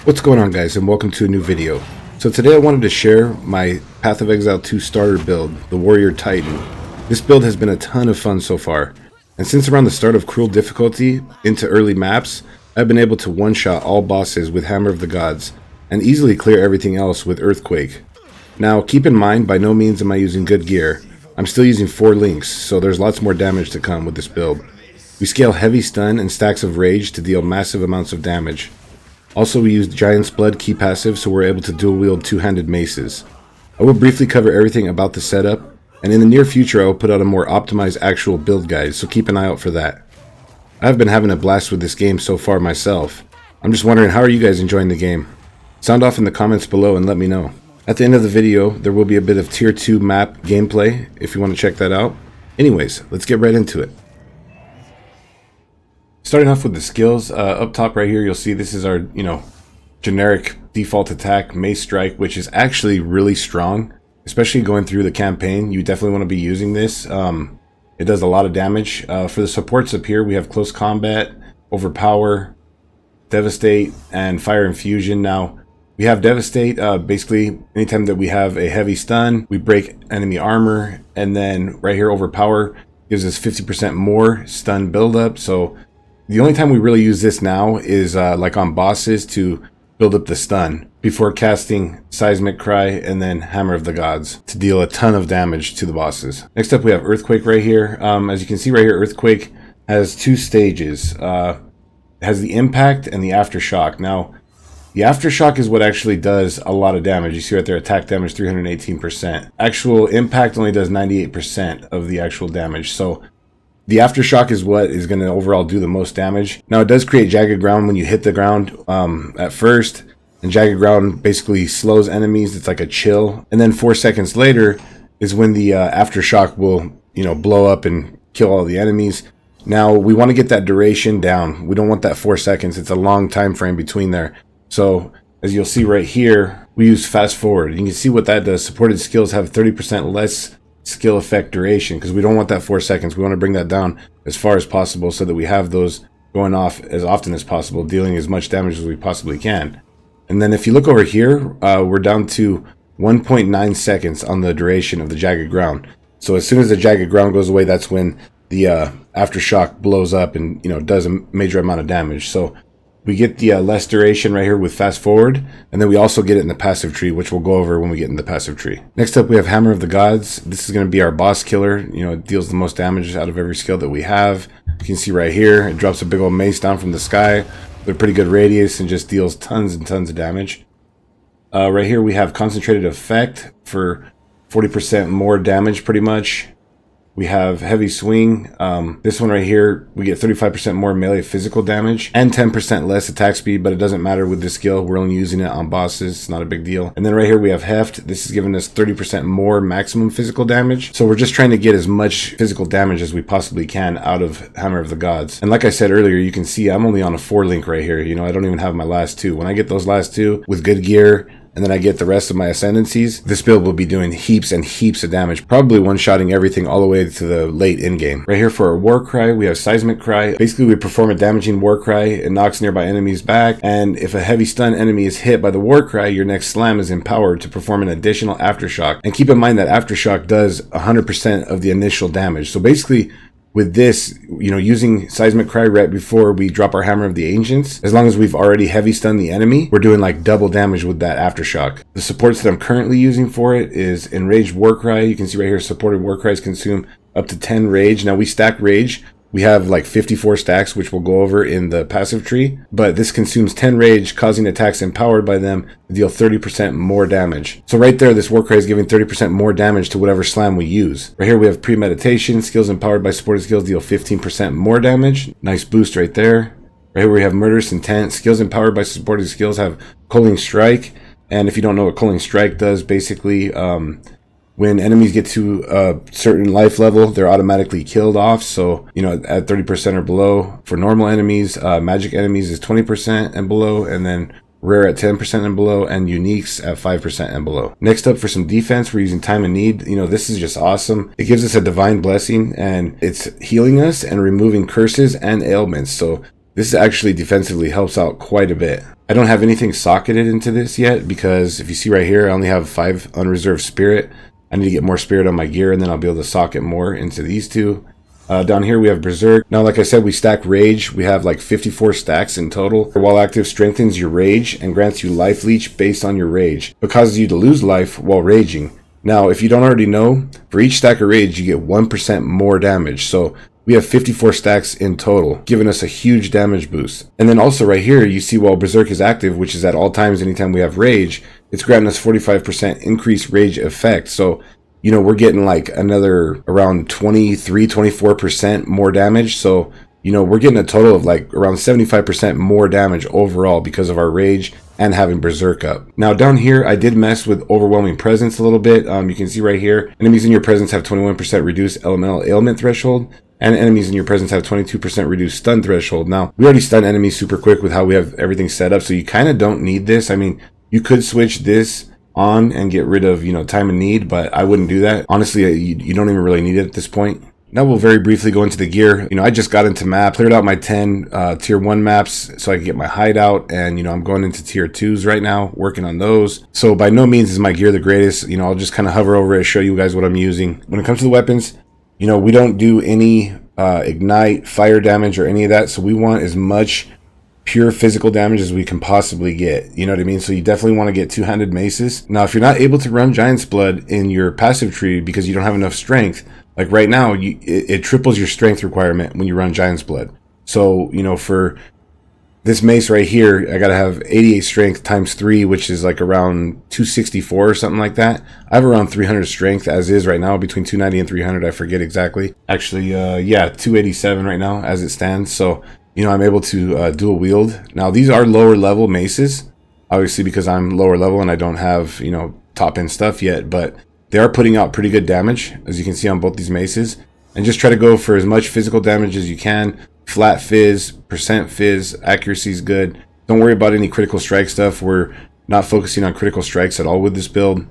What's going on, guys, and welcome to a new video. So today I wanted to share my Path of Exile 2 starter build, the Warrior Titan. This build has been a ton of fun so far, and since around the start of Cruel difficulty into early maps, I've been able to one-shot all bosses with Hammer of the Gods, and easily clear everything else with Earthquake. Now keep in mind, by no means am I using good gear. I'm still using 4 links, so there's lots more damage to come with this build. We scale heavy stun and stacks of rage to deal massive amounts of damage. Also, we used Giant's Blood key passive, so we're able to dual wield two-handed maces. I will briefly cover everything about the setup, and in the near future I will put out a more optimized actual build guide, so keep an eye out for that. I have been having a blast with this game so far myself. I'm just wondering, how are you guys enjoying the game? Sound off in the comments below and let me know. At the end of the video, there will be a bit of tier 2 map gameplay if you want to check that out. Anyways, let's get right into it. Starting off with the skills, up top right here you'll see this is our, generic default attack, Mace Strike, which is actually really strong, especially going through the campaign. You definitely want to be using this. It does a lot of damage. For the supports up here, we have Close Combat, Overpower, Devastate, and Fire Infusion. Now, we have Devastate, basically anytime that we have a heavy stun, we break enemy armor, and then right here Overpower gives us 50% more stun buildup. So the only time we really use this now is like on bosses to build up the stun before casting Seismic Cry and then Hammer of the Gods to deal a ton of damage to the bosses. Next up we have Earthquake right here. As you can see right here, Earthquake has 2 stages. It has the impact and the aftershock. Now the aftershock is what actually does a lot of damage. You see right there, attack damage 318%. Actual impact only does 98% of the actual damage. So the aftershock is what is going to overall do the most damage. Now it does create jagged ground when you hit the ground at first, and jagged ground basically slows enemies. It's like a chill, and then 4 seconds later is when the aftershock will blow up and kill all the enemies. Now we want to get that duration down. We don't want that 4 seconds. It's a long time frame between there. So as you'll see right here, we use fast forward. You can see what that does. Supported skills have 30% less skill effect duration because we don't want that 4 seconds. We want to bring that down as far as possible so that we have those going off as often as possible, dealing as much damage as we possibly can. And then if you look over here, we're down to 1.9 seconds on the duration of the jagged ground. So as soon as the jagged ground goes away, that's when the aftershock blows up and does a major amount of damage. So we get the less duration right here with fast forward, and then we also get it in the passive tree, which we'll go over when we get in the passive tree. Next up we have Hammer of the Gods. This is going to be our boss killer. It deals the most damage out of every skill that we have. You can see right here, it drops a big old mace down from the sky with a pretty good radius and just deals tons and tons of damage. Right here we have Concentrated Effect for 40% more damage pretty much. We have Heavy Swing. This one right here, we get 35% more melee physical damage and 10% less attack speed, but it doesn't matter with this skill. We're only using it on bosses. It's not a big deal. And then right here we have Heft. This is giving us 30% more maximum physical damage. So we're just trying to get as much physical damage as we possibly can out of Hammer of the Gods. And like I said earlier, you can see I'm only on a 4 link right here. I don't even have my last 2. When I get those last 2 with good gear, and then I get the rest of my ascendancies, this build will be doing heaps and heaps of damage, probably one-shotting everything all the way to the late in-game. Right here for our War Cry, we have Seismic Cry. Basically, we perform a damaging War Cry. It knocks nearby enemies back, and if a heavy stun enemy is hit by the War Cry, your next slam is empowered to perform an additional aftershock. And keep in mind that aftershock does 100% of the initial damage. So basically, with this, using Seismic Cry right before we drop our Hammer of the Ancients, as long as we've already heavy stunned the enemy, we're doing like double damage with that aftershock. The supports that I'm currently using for it is Enraged War Cry. You can see right here, supported War Cries consume up to 10 rage. Now we stack rage. We have like 54 stacks, which we'll go over in the passive tree, but this consumes 10 rage, causing attacks empowered by them to deal 30% more damage. So right there, this War Cry is giving 30% more damage to whatever slam we use. Right here we have Premeditation. Skills empowered by supported skills deal 15% more damage. Nice boost right there. Right here we have Murderous Intent. Skills empowered by supported skills have Culling Strike. And if you don't know what Culling Strike does, basically when enemies get to a certain life level, they're automatically killed off. So, at 30% or below. For normal enemies, magic enemies is 20% and below, and then rare at 10% and below, and uniques at 5% and below. Next up, for some defense, we're using Time of Need. This is just awesome. It gives us a divine blessing, and it's healing us and removing curses and ailments. So this actually defensively helps out quite a bit. I don't have anything socketed into this yet because if you see right here, I only have 5 unreserved spirit. I need to get more spirit on my gear, and then I'll be able to socket more into these two. Down here we have Berserk. Now, like I said, we stack Rage. We have like 54 stacks in total. While active, strengthens your Rage and grants you Life Leech based on your Rage, but causes you to lose life while raging. Now, if you don't already know, for each stack of Rage, you get 1% more damage. So we have 54 stacks in total, giving us a huge damage boost. And then also right here, you see while Berserk is active, which is at all times anytime we have Rage, it's granting us 45% increased Rage effect. So, you know, we're getting like another around 24% more damage. So, you know, we're getting a total of like around 75% more damage overall because of our Rage and having Berserk up. Now down here, I did mess with Overwhelming Presence a little bit. You can see right here, enemies in your presence have 21% reduced elemental ailment threshold, and enemies in your presence have 22% reduced stun threshold. Now, we already stun enemies super quick with how we have everything set up, so you kind of don't need this. I mean, you could switch this on and get rid of, you know, time of need, but I wouldn't do that. Honestly, you don't even really need it at this point. Now we'll very briefly go into the gear. You know, I just got into map, cleared out my 10 tier 1 maps so I could get my hideout, and, you know, I'm going into tier 2s right now, working on those. So by no means is my gear the greatest. You know, I'll just kind of hover over it, show you guys what I'm using. When it comes to the weapons, you know, we don't do any ignite, fire damage, or any of that, so we want as much pure physical damage as we can possibly get. You know what I mean? So you definitely want to get two-handed maces. Now, if you're not able to run Giant's Blood in your passive tree because you don't have enough strength, like right now, it triples your strength requirement when you run Giant's Blood. So, you know, for this mace right here, I gotta have 88 strength times 3, which is like around 264 or something like that. I have around 300 strength as is right now, between 290 and 300. I forget exactly. Actually, yeah, 287 right now as it stands. So, you know, I'm able to dual wield. Now, these are lower level maces, obviously because I'm lower level and I don't have, you know, top end stuff yet, but they are putting out pretty good damage, as you can see on both these maces. And just try to go for as much physical damage as you can. Flat fizz, percent fizz, accuracy is good. Don't worry about any critical strike stuff. We're not focusing on critical strikes at all with this build.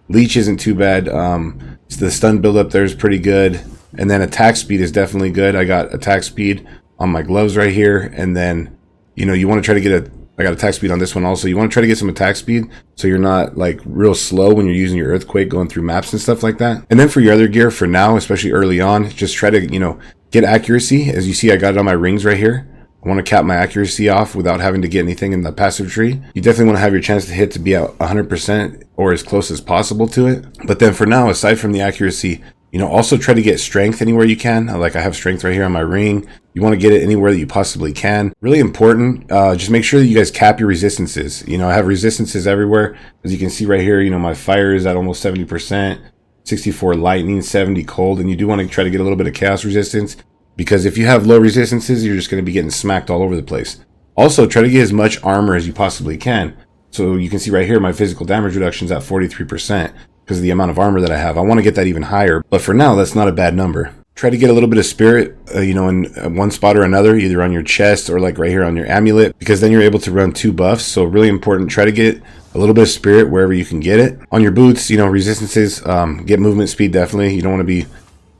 Leech isn't too bad. So the stun build up there is pretty good. And then attack speed is definitely good. I got attack speed on my gloves right here. And then, you know, you want to try to get I got attack speed on this one also. You want to try to get some attack speed so you're not like real slow when you're using your earthquake going through maps and stuff like that. And then for your other gear for now, especially early on, just try to, you know, get accuracy. As you see, I got it on my rings right here. I want to cap my accuracy off without having to get anything in the passive tree. You definitely want to have your chance to hit to be at 100% or as close as possible to it. But then for now, aside from the accuracy, you know, also try to get strength anywhere you can. Like I have strength right here on my ring. You want to get it anywhere that you possibly can. Really important, just make sure that you guys cap your resistances. You know, I have resistances everywhere. As you can see right here, you know, my fire is at almost 70%, 64 lightning, 70 cold, and you do want to try to get a little bit of chaos resistance, because if you have low resistances, you're just going to be getting smacked all over the place. Also, try to get as much armor as you possibly can. So you can see right here, my physical damage reduction is at 43%. Because of the amount of armor that I have. I want to get that even higher, but for now, that's not a bad number. Try to get a little bit of spirit, you know, in one spot or another, either on your chest or like right here on your amulet, because then you're able to run 2 buffs. So really important, try to get a little bit of spirit wherever you can get it. On your boots, you know, resistances, get movement speed definitely. You don't want to be,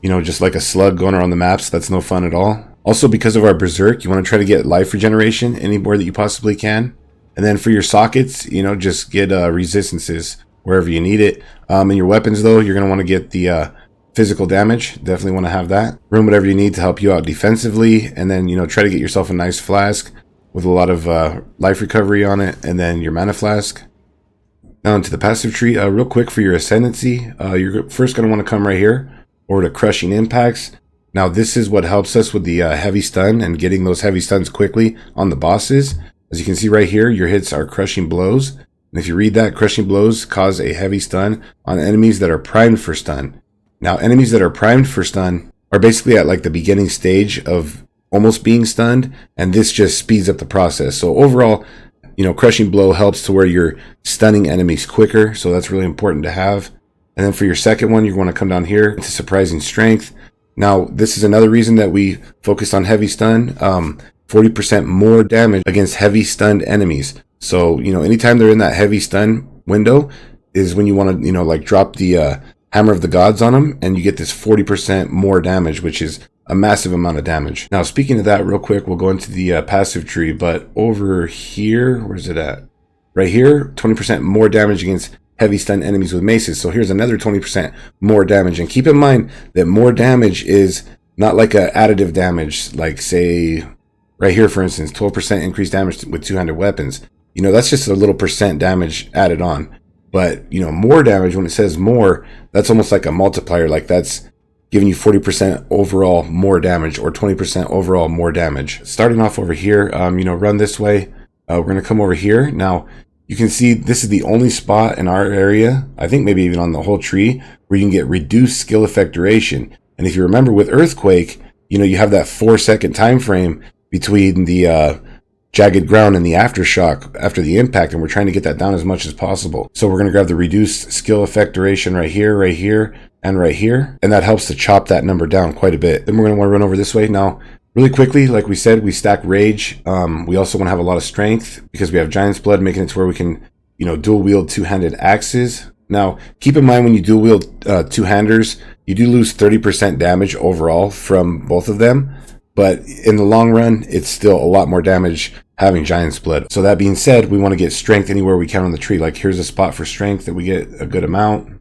you know, just like a slug going around the maps. That's no fun at all. Also, because of our Berserk, you want to try to get life regeneration anywhere that you possibly can. And then for your sockets, you know, just get resistances wherever you need it. And your weapons, though, you're going to want to get the physical damage. Definitely want to have that. Room whatever you need to help you out defensively. And then, you know, try to get yourself a nice flask with a lot of life recovery on it. And then your mana flask. Now into the passive tree. Real quick for your ascendancy. You're first going to want to come right here over to crushing impacts. Now this is what helps us with the heavy stun and getting those heavy stuns quickly on the bosses. As you can see right here, your hits are crushing blows. And if you read that, crushing blows cause a heavy stun on enemies that are primed for stun. Now, enemies that are primed for stun are basically at like the beginning stage of almost being stunned, and this just speeds up the process. So overall, you know, crushing blow helps to where you're stunning enemies quicker, so that's really important to have. And then for your second one, you're going to come down here into surprising strength. Now, this is another reason that we focus on heavy stun. 40% more damage against heavy stunned enemies. So, you know, anytime they're in that heavy stun window is when you want to, you know, like drop the Hammer of the Gods on them, and you get this 40% more damage, which is a massive amount of damage. Now, speaking of that, real quick, we'll go into the passive tree, but over here, where's it at? Right here, 20% more damage against heavy stun enemies with maces. So here's another 20% more damage. And keep in mind that more damage is not like a additive damage, like say right here, for instance, 12% increased damage with two-handed weapons. You know, that's just a little percent damage added on. But, you know, more damage, when it says more, that's almost like a multiplier. Like that's giving you 40% overall more damage or 20% overall more damage. Starting off over here, you know, run this way. We're going to come over here. Now, you can see this is the only spot in our area, I think maybe even on the whole tree, where you can get reduced skill effect duration. And if you remember with Earthquake, you know, you have that 4-second time frame between the jagged ground and the aftershock after the impact, and we're trying to get that down as much as possible. So we're going to grab the reduced skill effect duration right here, and right here, and that helps to chop that number down quite a bit. Then we're going to want to run over this way. Now, really quickly, like we said, we stack rage. We also want to have a lot of strength because we have Giant's Blood, making it to where we can, you know, dual wield two-handed axes. Now, keep in mind when you dual wield two-handers, you do lose 30% damage overall from both of them. But in the long run, it's still a lot more damage having Giant's Blood. So that being said, we want to get strength anywhere we can on the tree. Like here's a spot for strength that we get a good amount.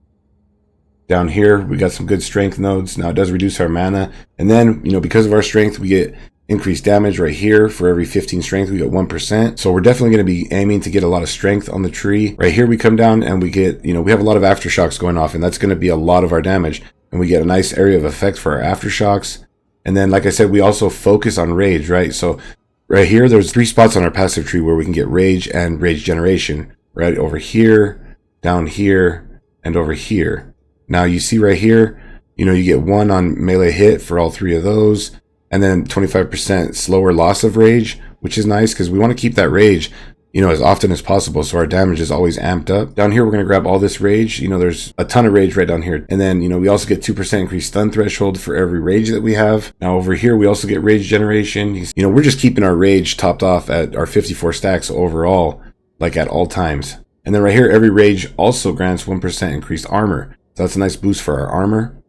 Down here, we got some good strength nodes. Now it does reduce our mana. And then, you know, because of our strength, we get increased damage right here. For every 15 strength, we get 1%. So we're definitely going to be aiming to get a lot of strength on the tree. Right here, we come down and we get, you know, we have a lot of aftershocks going off, and that's going to be a lot of our damage. And we get a nice area of effect for our aftershocks. And then, like I said, we also focus on rage, right? So right here, there's 3 spots on our passive tree where we can get rage and rage generation, right? Over here, down here, and over here. Now you see right here, you know, you get 1 on melee hit for all 3 of those, and then 25% slower loss of rage, which is nice because we want to keep that rage, you know, as often as possible, so our damage is always amped up. Down here, we're going to grab all this rage. You know, there's a ton of rage right down here. And then, you know, we also get 2% increased stun threshold for every rage that we have. Now over here, we also get rage generation. You know, we're just keeping our rage topped off at our 54 stacks overall, like at all times. And then right here, every rage also grants 1% increased armor. So that's a nice boost for our armor.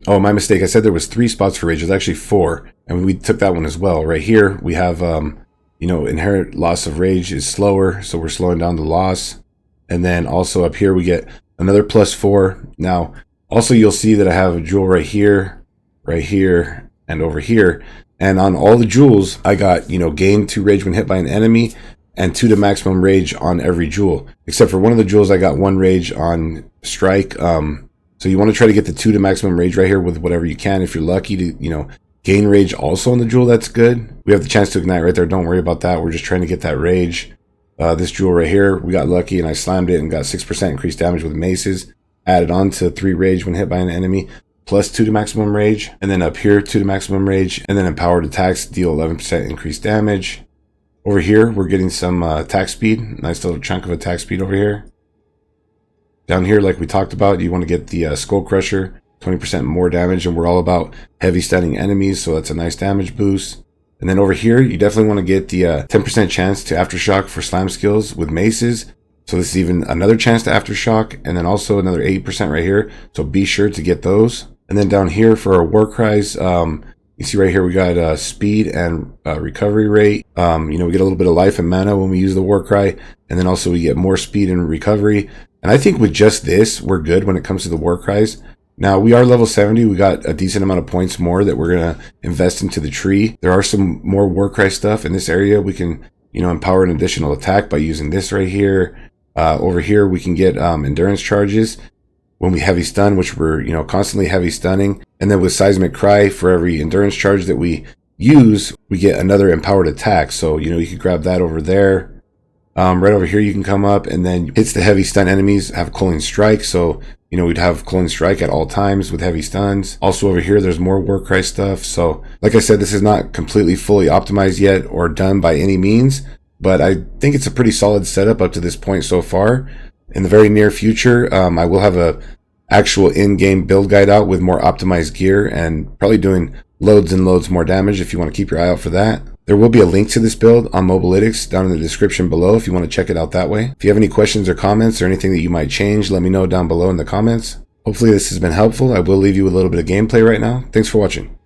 Oh, my mistake. I said there was 3 spots for rage. There's actually 4. And we took that one as well. Right here, we have, you know, inherent loss of rage is slower, so we're slowing down the loss. And then also up here, we get another +4. Now, also you'll see that I have a jewel right here, and over here. And on all the jewels, I got, you know, gain 2 rage when hit by an enemy, and 2 to maximum rage on every jewel. Except for one of the jewels, I got 1 rage on strike. So you want to try to get the 2 to maximum rage right here with whatever you can. If you're lucky to, you know, gain rage also on the jewel, that's good. We have the chance to ignite right there. Don't worry about that. We're just trying to get that rage. This jewel right here, we got lucky and I slammed it and got 6% increased damage with maces. Added on to 3 rage when hit by an enemy, plus 2 to maximum rage. And then up here, 2 to maximum rage. And then empowered attacks deal 11% increased damage. Over here, we're getting some attack speed. Nice little chunk of attack speed over here. Down here, like we talked about, you want to get the Skull Crusher. 20% more damage, and we're all about heavy stunning enemies, so that's a nice damage boost. And then over here, you definitely want to get the 10% chance to aftershock for slam skills with maces. So this is even another chance to aftershock, and then also another 8% right here. So be sure to get those. And then down here for our war cries, you see right here we got speed and recovery rate. You know, we get a little bit of life and mana when we use the war cry, and then also we get more speed and recovery. And I think with just this, we're good when it comes to the war cries. Now, we are level 70. We got a decent amount of points more that we're going to invest into the tree. There are some more Warcry stuff in this area. We can, you know, empower an additional attack by using this right here. Over here, we can get endurance charges when we heavy stun, which we're, you know, constantly heavy stunning. And then with Seismic Cry, for every endurance charge that we use, we get another empowered attack. So, you know, you could grab that over there. Right over here, you can come up and then hits the heavy stun enemies, have Culling Strike. So, you know, we'd have Culling Strike at all times with heavy stuns. Also over here, there's more Warcry stuff. So, like I said, this is not completely fully optimized yet or done by any means, but I think it's a pretty solid setup up to this point so far. In the very near future, I will have a actual in-game build guide out with more optimized gear and probably doing loads and loads more damage if you want to keep your eye out for that. There will be a link to this build on Mobalytics down in the description below if you want to check it out that way. If you have any questions or comments or anything that you might change, let me know down below in the comments. Hopefully this has been helpful. I will leave you with a little bit of gameplay right now. Thanks for watching.